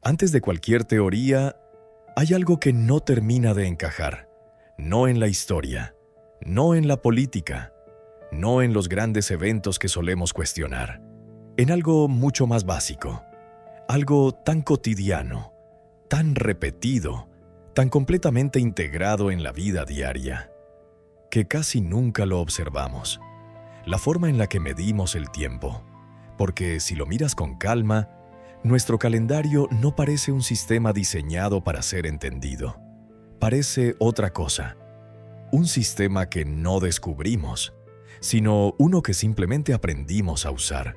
Antes de cualquier teoría, hay algo que no termina de encajar. No en la historia, no en la política, no en los grandes eventos que solemos cuestionar. En algo mucho más básico, algo tan cotidiano, tan repetido, tan completamente integrado en la vida diaria, que casi nunca lo observamos. La forma en la que medimos el tiempo, porque si lo miras con calma, nuestro calendario no parece un sistema diseñado para ser entendido. Parece otra cosa, un sistema que no descubrimos, sino uno que simplemente aprendimos a usar.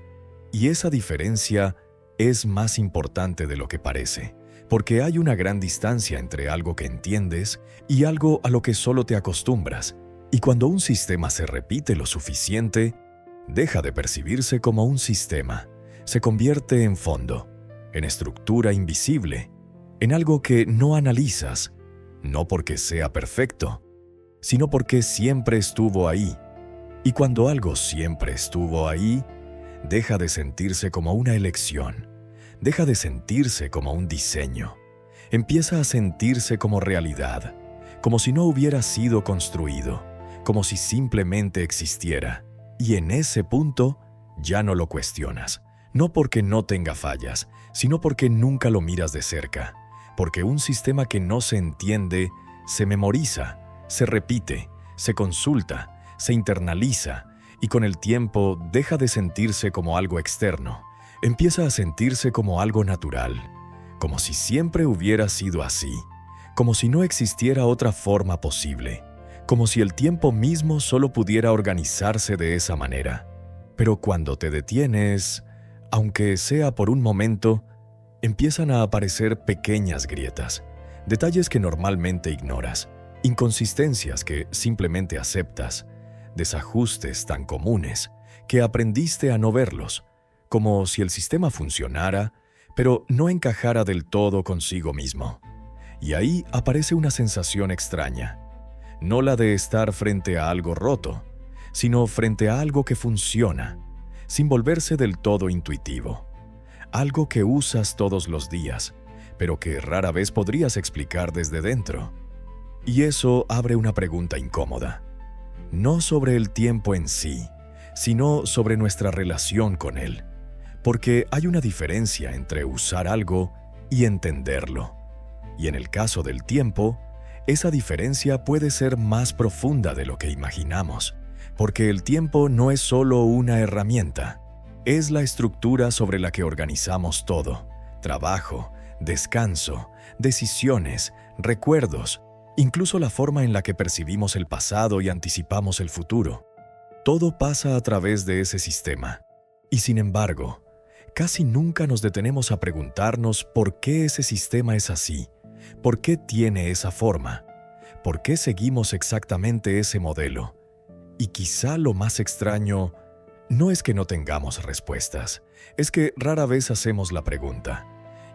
Y esa diferencia es más importante de lo que parece, porque hay una gran distancia entre algo que entiendes y algo a lo que solo te acostumbras. Y cuando un sistema se repite lo suficiente, deja de percibirse como un sistema, se convierte en fondo, en estructura invisible, en algo que no analizas, no porque sea perfecto, sino porque siempre estuvo ahí. Y cuando algo siempre estuvo ahí, deja de sentirse como una elección, deja de sentirse como un diseño, empieza a sentirse como realidad, como si no hubiera sido construido, como si simplemente existiera. Y en ese punto ya no lo cuestionas, no porque no tenga fallas, sino porque nunca lo miras de cerca, porque un sistema que no se entiende se memoriza, se repite, se consulta, se internaliza, y con el tiempo deja de sentirse como algo externo, empieza a sentirse como algo natural, como si siempre hubiera sido así, como si no existiera otra forma posible, como si el tiempo mismo solo pudiera organizarse de esa manera. Pero cuando te detienes, aunque sea por un momento, empiezan a aparecer pequeñas grietas, detalles que normalmente ignoras, inconsistencias que simplemente aceptas, desajustes tan comunes que aprendiste a no verlos, como si el sistema funcionara, pero no encajara del todo consigo mismo. Y ahí aparece una sensación extraña, no la de estar frente a algo roto, sino frente a algo que funciona, sin volverse del todo intuitivo. Algo que usas todos los días, pero que rara vez podrías explicar desde dentro. Y eso abre una pregunta incómoda. No sobre el tiempo en sí, sino sobre nuestra relación con él. Porque hay una diferencia entre usar algo y entenderlo. Y en el caso del tiempo, esa diferencia puede ser más profunda de lo que imaginamos, porque el tiempo no es solo una herramienta, es la estructura sobre la que organizamos todo: trabajo, descanso, decisiones, recuerdos, incluso la forma en la que percibimos el pasado y anticipamos el futuro. Todo pasa a través de ese sistema. Y sin embargo, casi nunca nos detenemos a preguntarnos por qué ese sistema es así, por qué tiene esa forma, por qué seguimos exactamente ese modelo. Y quizá lo más extraño no es que no tengamos respuestas, es que rara vez hacemos la pregunta.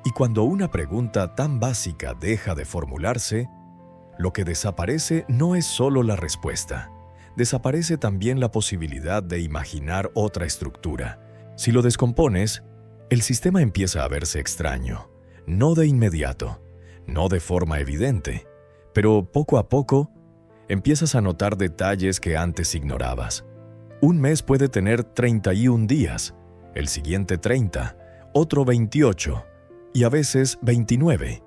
Y cuando una pregunta tan básica deja de formularse, lo que desaparece no es solo la respuesta, desaparece también la posibilidad de imaginar otra estructura. Si lo descompones, el sistema empieza a verse extraño, no de inmediato, no de forma evidente, pero poco a poco empiezas a notar detalles que antes ignorabas. Un mes puede tener 31 días, el siguiente 30, otro 28 y a veces 29.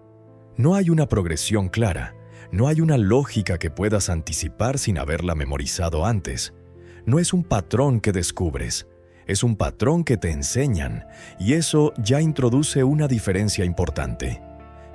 No hay una progresión clara. No hay una lógica que puedas anticipar sin haberla memorizado antes. No es un patrón que descubres, es un patrón que te enseñan, y eso ya introduce una diferencia importante.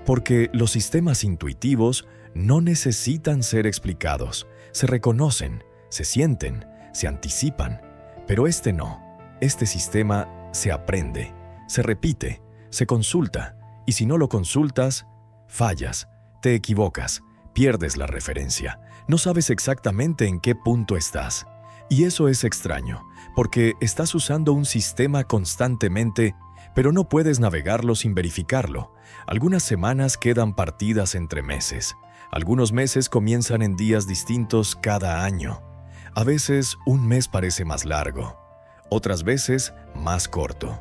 Porque los sistemas intuitivos no necesitan ser explicados, se reconocen, se sienten, se anticipan, pero este no. Este sistema se aprende, se repite, se consulta, y si no lo consultas, fallas, te equivocas, pierdes la referencia, no sabes exactamente en qué punto estás. Y eso es extraño, porque estás usando un sistema constantemente, pero no puedes navegarlo sin verificarlo. Algunas semanas quedan partidas entre meses. Algunos meses comienzan en días distintos cada año. A veces un mes parece más largo, otras veces más corto.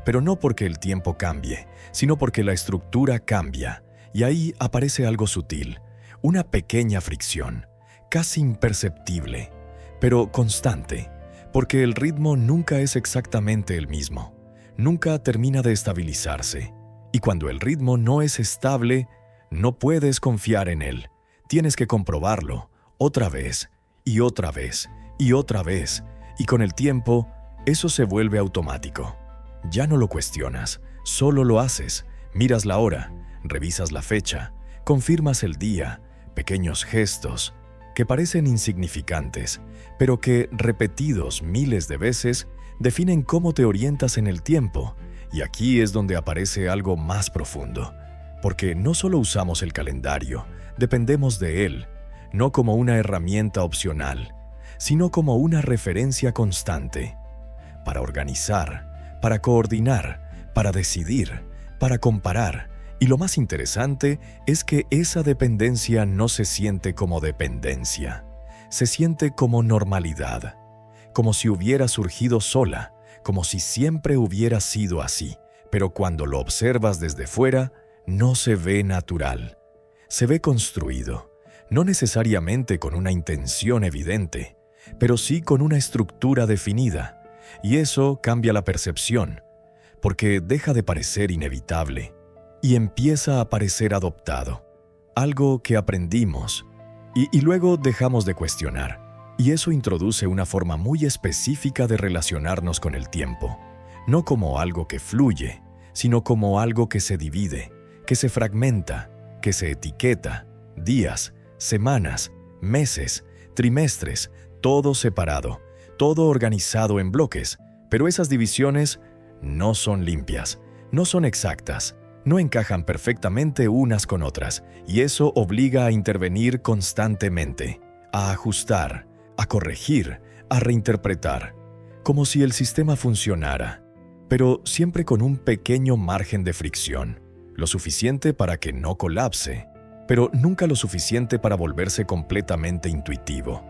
pero no porque el tiempo cambie, sino porque la estructura cambia, y ahí aparece algo sutil, una pequeña fricción, casi imperceptible, pero constante, porque el ritmo nunca es exactamente el mismo, nunca termina de estabilizarse, y cuando el ritmo no es estable, no puedes confiar en él, tienes que comprobarlo, otra vez, y otra vez, y otra vez, y con el tiempo, eso se vuelve automático. Ya no lo cuestionas, solo lo haces, miras la hora, revisas la fecha, confirmas el día, pequeños gestos, que parecen insignificantes, pero que, repetidos miles de veces, definen cómo te orientas en el tiempo, y aquí es donde aparece algo más profundo, porque no solo usamos el calendario, dependemos de él, no como una herramienta opcional, sino como una referencia constante, para organizar, para coordinar, para decidir, para comparar, y lo más interesante es que esa dependencia no se siente como dependencia, se siente como normalidad, como si hubiera surgido sola, como si siempre hubiera sido así, pero cuando lo observas desde fuera, no se ve natural, se ve construido, no necesariamente con una intención evidente, pero sí con una estructura definida, y eso cambia la percepción, porque deja de parecer inevitable y empieza a parecer adoptado, algo que aprendimos, y luego dejamos de cuestionar, y eso introduce una forma muy específica de relacionarnos con el tiempo, no como algo que fluye, sino como algo que se divide, que se fragmenta, que se etiqueta, días, semanas, meses, trimestres, todo separado, todo organizado en bloques, pero esas divisiones no son limpias, no son exactas, no encajan perfectamente unas con otras, y eso obliga a intervenir constantemente, a ajustar, a corregir, a reinterpretar, como si el sistema funcionara, pero siempre con un pequeño margen de fricción, lo suficiente para que no colapse, pero nunca lo suficiente para volverse completamente intuitivo.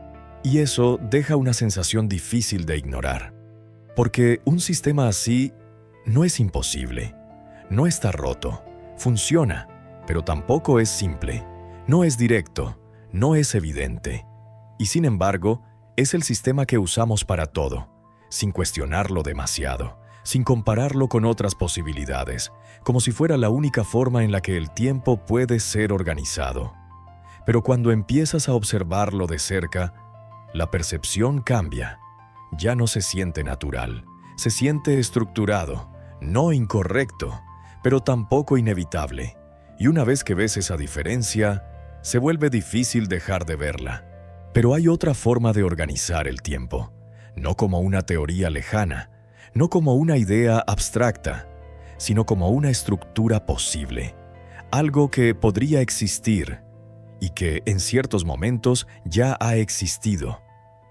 Y eso deja una sensación difícil de ignorar, porque un sistema así no es imposible, no está roto, funciona, pero tampoco es simple, no es directo, no es evidente. Y sin embargo, es el sistema que usamos para todo, sin cuestionarlo demasiado, sin compararlo con otras posibilidades, como si fuera la única forma en la que el tiempo puede ser organizado. Pero cuando empiezas a observarlo de cerca, la percepción cambia. Ya no se siente natural, se siente estructurado, no incorrecto, pero tampoco inevitable. Y una vez que ves esa diferencia, se vuelve difícil dejar de verla. Pero hay otra forma de organizar el tiempo, no como una teoría lejana, no como una idea abstracta, sino como una estructura posible, algo que podría existir y que en ciertos momentos ya ha existido.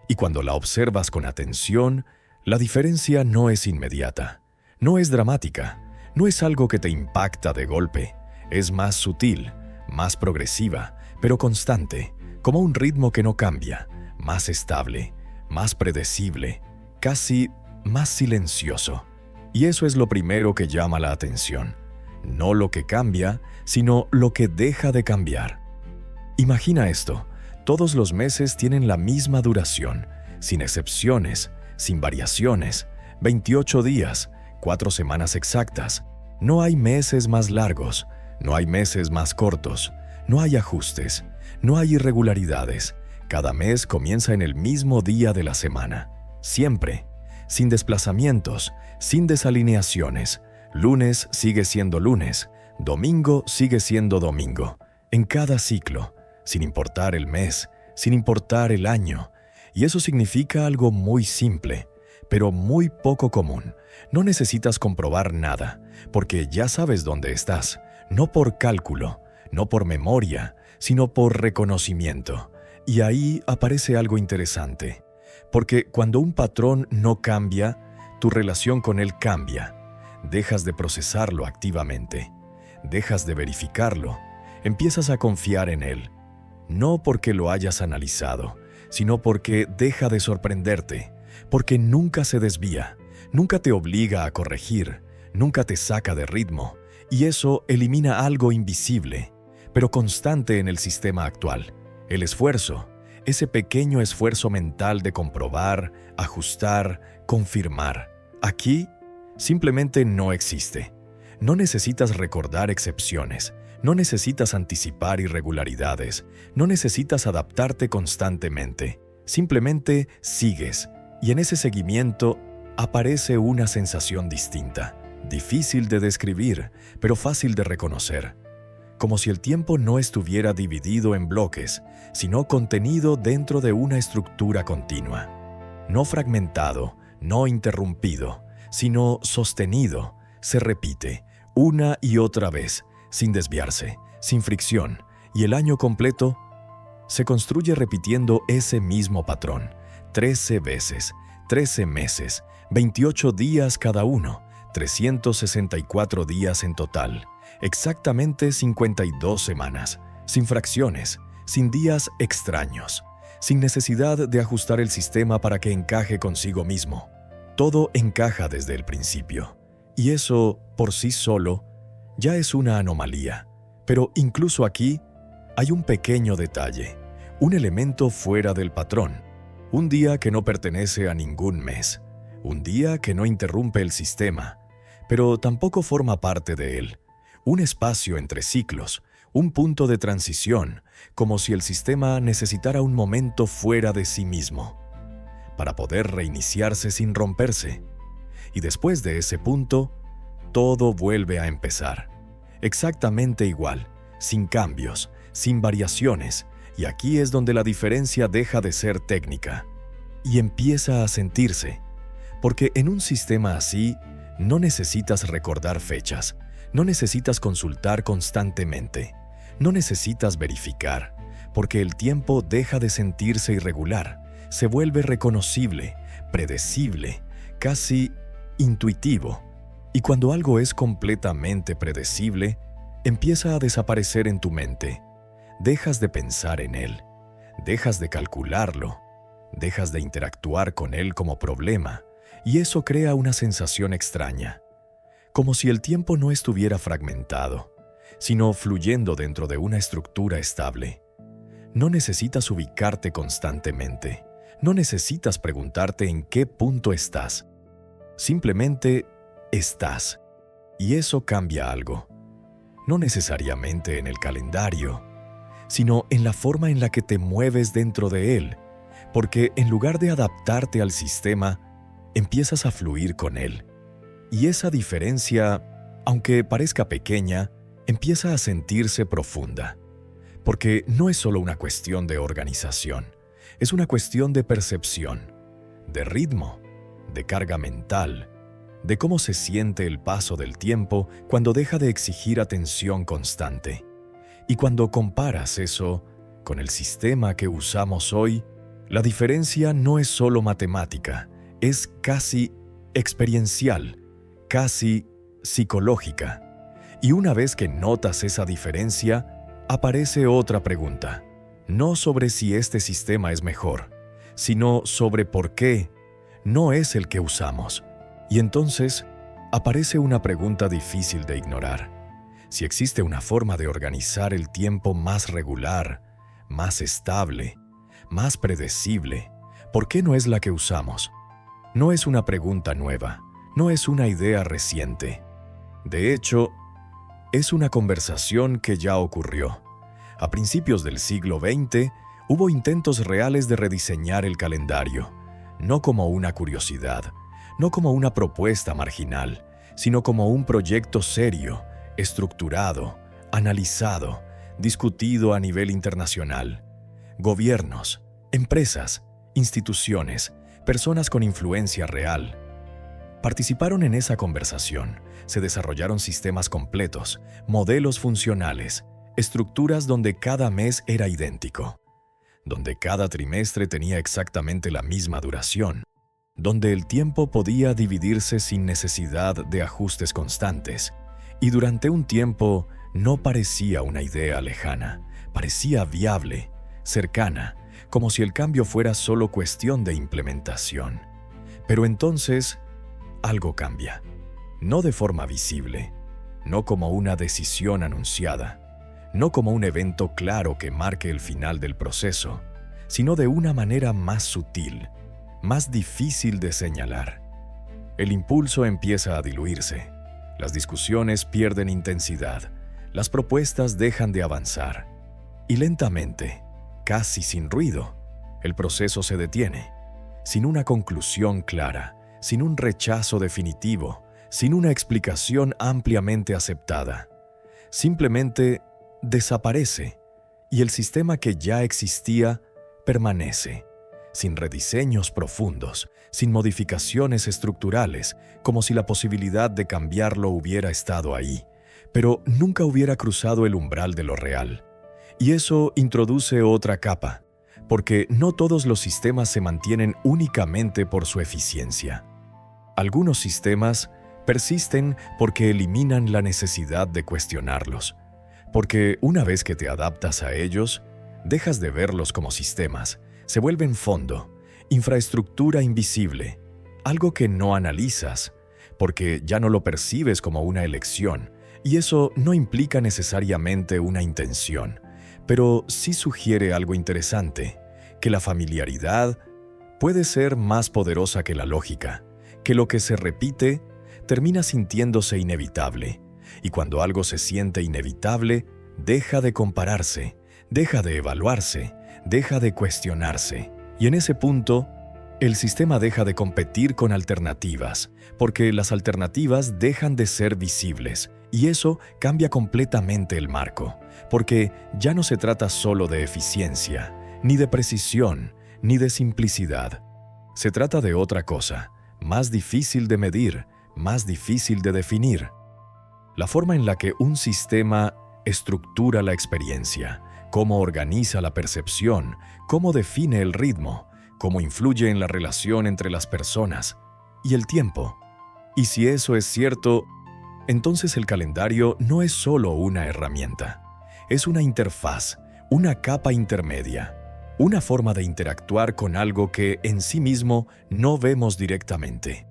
Y cuando la observas con atención, la diferencia no es inmediata, no es dramática, no es algo que te impacta de golpe, es más sutil, más progresiva, pero constante, como un ritmo que no cambia, más estable, más predecible, casi más silencioso. Y eso es lo primero que llama la atención, no lo que cambia, sino lo que deja de cambiar. Imagina esto, todos los meses tienen la misma duración, sin excepciones, sin variaciones, 28 días, 4 semanas exactas. No hay meses más largos, no hay meses más cortos, no hay ajustes, no hay irregularidades. Cada mes comienza en el mismo día de la semana, siempre, sin desplazamientos, sin desalineaciones. Lunes sigue siendo lunes, domingo sigue siendo domingo, en cada ciclo, sin importar el mes, sin importar el año. Y eso significa algo muy simple, pero muy poco común. No necesitas comprobar nada, porque ya sabes dónde estás, no por cálculo, no por memoria, sino por reconocimiento. Y ahí aparece algo interesante, porque cuando un patrón no cambia, tu relación con él cambia. Dejas de procesarlo activamente, dejas de verificarlo, empiezas a confiar en él, no porque lo hayas analizado, sino porque deja de sorprenderte, porque nunca se desvía, nunca te obliga a corregir, nunca te saca de ritmo, y eso elimina algo invisible, pero constante en el sistema actual: el esfuerzo, ese pequeño esfuerzo mental de comprobar, ajustar, confirmar. Aquí simplemente no existe. No necesitas recordar excepciones, no necesitas anticipar irregularidades, no necesitas adaptarte constantemente. Simplemente sigues, y en ese seguimiento aparece una sensación distinta, difícil de describir, pero fácil de reconocer. Como si el tiempo no estuviera dividido en bloques, sino contenido dentro de una estructura continua. No fragmentado, no interrumpido, sino sostenido. Se repite una y otra vez, sin desviarse, sin fricción, y el año completo se construye repitiendo ese mismo patrón, 13 veces, 13 meses, 28 días cada uno, 364 días en total, exactamente 52 semanas, sin fracciones, sin días extraños, sin necesidad de ajustar el sistema para que encaje consigo mismo. Todo encaja desde el principio, y eso, por sí solo, ya es una anomalía. Pero incluso aquí hay un pequeño detalle, un elemento fuera del patrón, un día que no pertenece a ningún mes, un día que no interrumpe el sistema, pero tampoco forma parte de él, un espacio entre ciclos, un punto de transición, como si el sistema necesitara un momento fuera de sí mismo, para poder reiniciarse sin romperse. Y después de ese punto, todo vuelve a empezar, exactamente igual, sin cambios, sin variaciones, y aquí es donde la diferencia deja de ser técnica y empieza a sentirse, porque en un sistema así no necesitas recordar fechas, no necesitas consultar constantemente, no necesitas verificar, porque el tiempo deja de sentirse irregular, se vuelve reconocible, predecible, casi intuitivo. Y cuando algo es completamente predecible, empieza a desaparecer en tu mente. Dejas de pensar en él, dejas de calcularlo, dejas de interactuar con él como problema, y eso crea una sensación extraña, como si el tiempo no estuviera fragmentado, sino fluyendo dentro de una estructura estable. No necesitas ubicarte constantemente, no necesitas preguntarte en qué punto estás. Simplemente estás, y eso cambia algo. No necesariamente en el calendario, sino en la forma en la que te mueves dentro de él, porque en lugar de adaptarte al sistema, empiezas a fluir con él. Y esa diferencia, aunque parezca pequeña, empieza a sentirse profunda, porque no es solo una cuestión de organización, es una cuestión de percepción, de ritmo, de carga mental, de cómo se siente el paso del tiempo cuando deja de exigir atención constante. Y cuando comparas eso con el sistema que usamos hoy, la diferencia no es solo matemática, es casi experiencial, casi psicológica. Y una vez que notas esa diferencia, aparece otra pregunta, no sobre si este sistema es mejor, sino sobre por qué no es el que usamos. Y entonces aparece una pregunta difícil de ignorar. Si existe una forma de organizar el tiempo más regular, más estable, más predecible, ¿por qué no es la que usamos? No es una pregunta nueva, no es una idea reciente. De hecho, es una conversación que ya ocurrió. A principios del siglo XX, hubo intentos reales de rediseñar el calendario, no como una curiosidad, no como una propuesta marginal, sino como un proyecto serio, estructurado, analizado, discutido a nivel internacional. Gobiernos, empresas, instituciones, personas con influencia real participaron en esa conversación. Se desarrollaron sistemas completos, modelos funcionales, estructuras donde cada mes era idéntico, donde cada trimestre tenía exactamente la misma duración, donde el tiempo podía dividirse sin necesidad de ajustes constantes, y durante un tiempo no parecía una idea lejana, parecía viable, cercana, como si el cambio fuera solo cuestión de implementación. Pero entonces, algo cambia. no de forma visible, no como una decisión anunciada, no como un evento claro que marque el final del proceso, sino de una manera más sutil, más difícil de señalar. El impulso empieza a diluirse, las discusiones pierden intensidad, las propuestas dejan de avanzar, y lentamente, casi sin ruido, el proceso se detiene, sin una conclusión clara, sin un rechazo definitivo, sin una explicación ampliamente aceptada. Simplemente desaparece y el sistema que ya existía permanece, sin rediseños profundos, sin modificaciones estructurales, como si la posibilidad de cambiarlo hubiera estado ahí, pero nunca hubiera cruzado el umbral de lo real. Y eso introduce otra capa, porque no todos los sistemas se mantienen únicamente por su eficiencia. Algunos sistemas persisten porque eliminan la necesidad de cuestionarlos, porque una vez que te adaptas a ellos, dejas de verlos como sistemas, se vuelven fondo, infraestructura invisible, algo que no analizas, porque ya no lo percibes como una elección, y eso no implica necesariamente una intención, pero sí sugiere algo interesante, que la familiaridad puede ser más poderosa que la lógica, que lo que se repite termina sintiéndose inevitable, y cuando algo se siente inevitable, deja de compararse, deja de evaluarse, deja de cuestionarse, y en ese punto, el sistema deja de competir con alternativas, porque las alternativas dejan de ser visibles, y eso cambia completamente el marco, porque ya no se trata solo de eficiencia, ni de precisión, ni de simplicidad. Se trata de otra cosa, más difícil de medir, más difícil de definir. La forma en la que un sistema estructura la experiencia, cómo organiza la percepción, cómo define el ritmo, cómo influye en la relación entre las personas y el tiempo. Y si eso es cierto, entonces el calendario no es solo una herramienta, es una interfaz, una capa intermedia, una forma de interactuar con algo que en sí mismo no vemos directamente.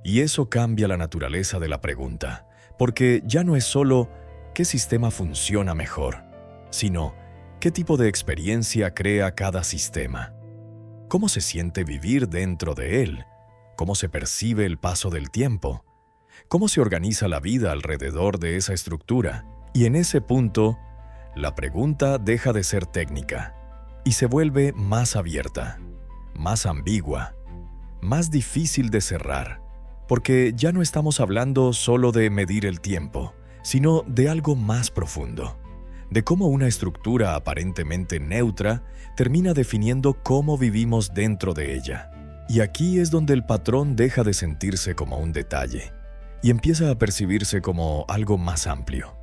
Y eso cambia la naturaleza de la pregunta, porque ya no es solo ¿qué sistema funciona mejor?, sino ¿qué tipo de experiencia crea cada sistema? ¿Cómo se siente vivir dentro de él? ¿Cómo se percibe el paso del tiempo? ¿Cómo se organiza la vida alrededor de esa estructura? Y en ese punto, la pregunta deja de ser técnica y se vuelve más abierta, más ambigua, más difícil de cerrar, porque ya no estamos hablando solo de medir el tiempo, sino de algo más profundo, de cómo una estructura aparentemente neutra termina definiendo cómo vivimos dentro de ella. Y aquí es donde el patrón deja de sentirse como un detalle y empieza a percibirse como algo más amplio,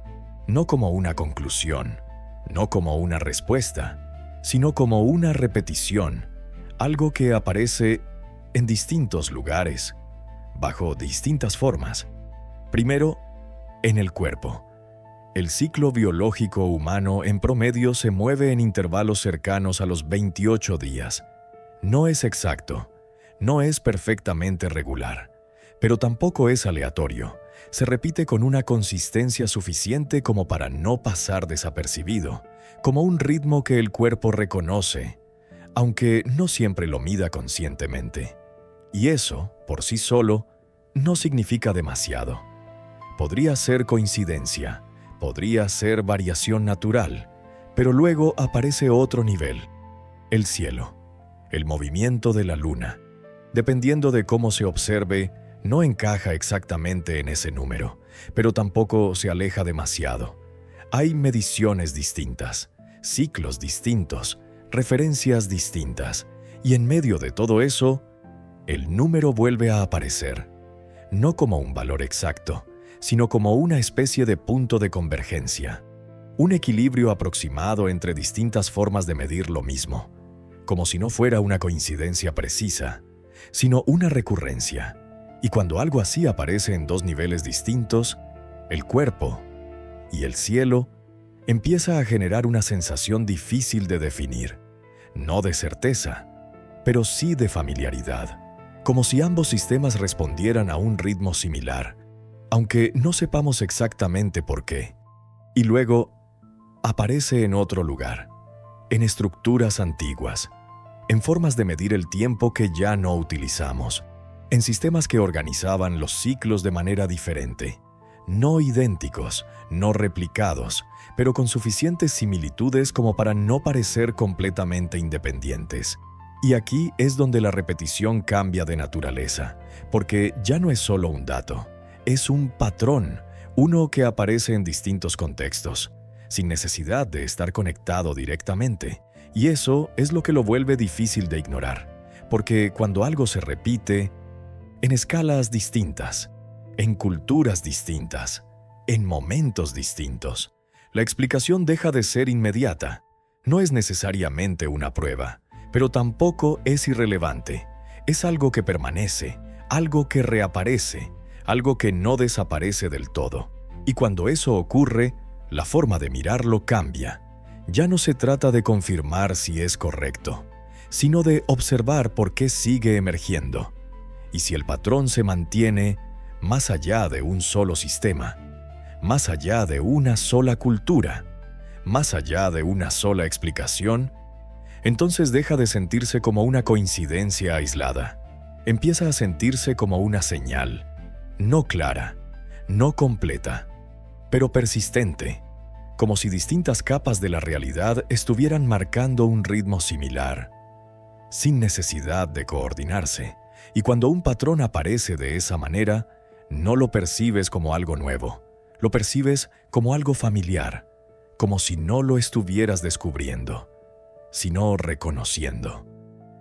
no como una conclusión, no como una respuesta, sino como una repetición, algo que aparece en distintos lugares, bajo distintas formas. Primero, en el cuerpo. El ciclo biológico humano en promedio se mueve en intervalos cercanos a los 28 días. No es exacto, no es perfectamente regular, pero tampoco es aleatorio. Se repite con una consistencia suficiente como para no pasar desapercibido, como un ritmo que el cuerpo reconoce, aunque no siempre lo mida conscientemente. Y eso, por sí solo, no significa demasiado. Podría ser coincidencia, podría ser variación natural, pero luego aparece otro nivel, el cielo, el movimiento de la luna. Dependiendo de cómo se observe, no encaja exactamente en ese número, pero tampoco se aleja demasiado. Hay mediciones distintas, ciclos distintos, referencias distintas, y en medio de todo eso, el número vuelve a aparecer, no como un valor exacto, sino como una especie de punto de convergencia, un equilibrio aproximado entre distintas formas de medir lo mismo, como si no fuera una coincidencia precisa, sino una recurrencia. Y cuando algo así aparece en dos niveles distintos, el cuerpo y el cielo, empieza a generar una sensación difícil de definir, no de certeza, pero sí de familiaridad, como si ambos sistemas respondieran a un ritmo similar, aunque no sepamos exactamente por qué. Y luego aparece en otro lugar, en estructuras antiguas, en formas de medir el tiempo que ya no utilizamos, en sistemas que organizaban los ciclos de manera diferente, no idénticos, no replicados, pero con suficientes similitudes como para no parecer completamente independientes. Y aquí es donde la repetición cambia de naturaleza, porque ya no es solo un dato, es un patrón, uno que aparece en distintos contextos, sin necesidad de estar conectado directamente. Y eso es lo que lo vuelve difícil de ignorar, porque cuando algo se repite, en escalas distintas, en culturas distintas, en momentos distintos, la explicación deja de ser inmediata. No es necesariamente una prueba, pero tampoco es irrelevante. Es algo que permanece, algo que reaparece, algo que no desaparece del todo. Y cuando eso ocurre, la forma de mirarlo cambia. Ya no se trata de confirmar si es correcto, sino de observar por qué sigue emergiendo. Y si el patrón se mantiene más allá de un solo sistema, más allá de una sola cultura, más allá de una sola explicación, entonces deja de sentirse como una coincidencia aislada. Empieza a sentirse como una señal, no clara, no completa, pero persistente, como si distintas capas de la realidad estuvieran marcando un ritmo similar, sin necesidad de coordinarse. Y cuando un patrón aparece de esa manera, no lo percibes como algo nuevo, lo percibes como algo familiar, como si no lo estuvieras descubriendo, sino reconociendo.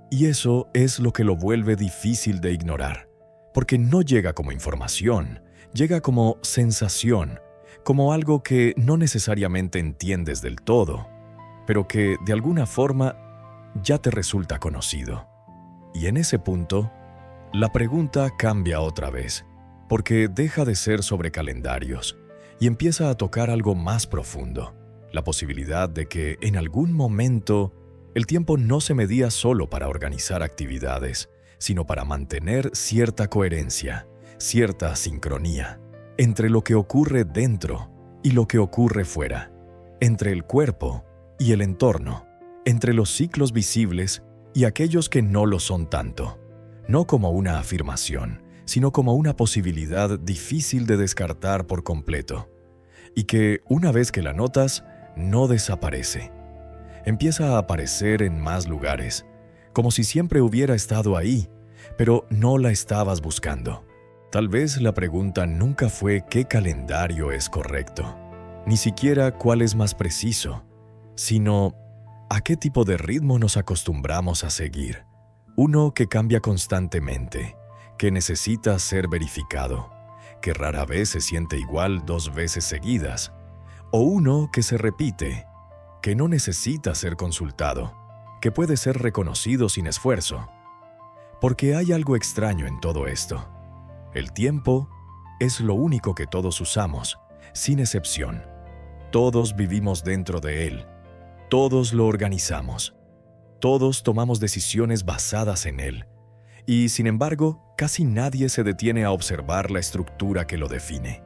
Y eso es lo que lo vuelve difícil de ignorar, porque no llega como información, llega como sensación, como algo que no necesariamente entiendes del todo, pero que de alguna forma ya te resulta conocido. Y en ese punto, la pregunta cambia otra vez, porque deja de ser sobre calendarios y empieza a tocar algo más profundo, la posibilidad de que en algún momento el tiempo no se medía solo para organizar actividades, sino para mantener cierta coherencia, cierta sincronía, entre lo que ocurre dentro y lo que ocurre fuera, entre el cuerpo y el entorno, entre los ciclos visibles y aquellos que no lo son tanto, no como una afirmación, sino como una posibilidad difícil de descartar por completo, y que, una vez que la notas, no desaparece. Empieza a aparecer en más lugares, como si siempre hubiera estado ahí, pero no la estabas buscando. Tal vez la pregunta nunca fue qué calendario es correcto, ni siquiera cuál es más preciso, sino a qué tipo de ritmo nos acostumbramos a seguir. Uno que cambia constantemente, que necesita ser verificado, que rara vez se siente igual 2 veces seguidas, o uno que se repite, que no necesita ser consultado, que puede ser reconocido sin esfuerzo. Porque hay algo extraño en todo esto. El tiempo es lo único que todos usamos, sin excepción. Todos vivimos dentro de él. Todos lo organizamos. Todos tomamos decisiones basadas en él. Y, sin embargo, casi nadie se detiene a observar la estructura que lo define.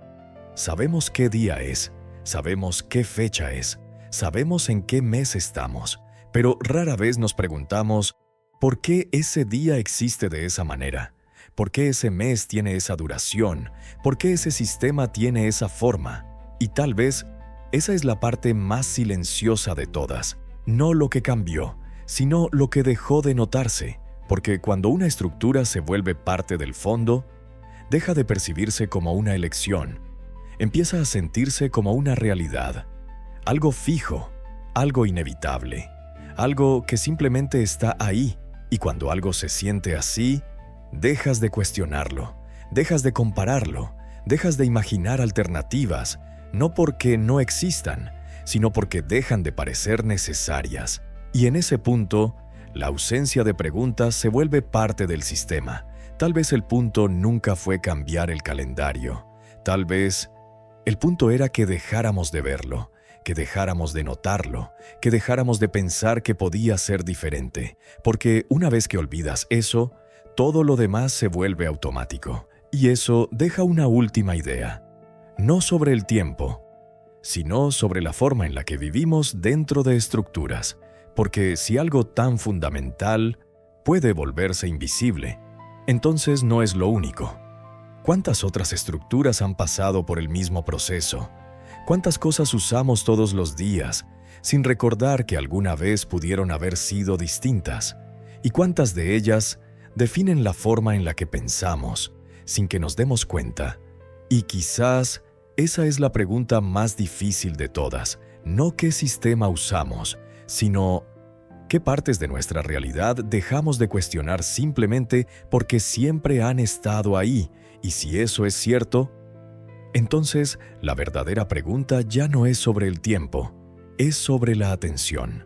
Sabemos qué día es, sabemos qué fecha es, sabemos en qué mes estamos, pero rara vez nos preguntamos ¿por qué ese día existe de esa manera? ¿Por qué ese mes tiene esa duración? ¿Por qué ese sistema tiene esa forma? Y tal vez esa es la parte más silenciosa de todas, no lo que cambió, sino lo que dejó de notarse, porque cuando una estructura se vuelve parte del fondo, deja de percibirse como una elección, empieza a sentirse como una realidad, algo fijo, algo inevitable, algo que simplemente está ahí, y cuando algo se siente así, dejas de cuestionarlo, dejas de compararlo, dejas de imaginar alternativas, no porque no existan, sino porque dejan de parecer necesarias. Y en ese punto, la ausencia de preguntas se vuelve parte del sistema. Tal vez el punto nunca fue cambiar el calendario. Tal vez el punto era que dejáramos de verlo, que dejáramos de notarlo, que dejáramos de pensar que podía ser diferente. Porque una vez que olvidas eso, todo lo demás se vuelve automático. Y eso deja una última idea, no sobre el tiempo, sino sobre la forma en la que vivimos dentro de estructuras, porque si algo tan fundamental puede volverse invisible, entonces no es lo único. ¿Cuántas otras estructuras han pasado por el mismo proceso? ¿Cuántas cosas usamos todos los días sin recordar que alguna vez pudieron haber sido distintas? ¿Y cuántas de ellas definen la forma en la que pensamos, sin que nos demos cuenta? Y quizás esa es la pregunta más difícil de todas, no qué sistema usamos, sino qué partes de nuestra realidad dejamos de cuestionar simplemente porque siempre han estado ahí, y si eso es cierto, entonces la verdadera pregunta ya no es sobre el tiempo, es sobre la atención,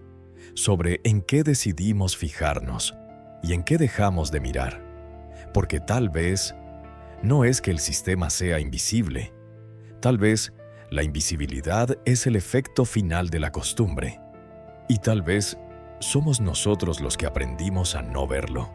sobre en qué decidimos fijarnos y en qué dejamos de mirar. Porque tal vez no es que el sistema sea invisible, tal vez la invisibilidad es el efecto final de la costumbre, y tal vez somos nosotros los que aprendimos a no verlo.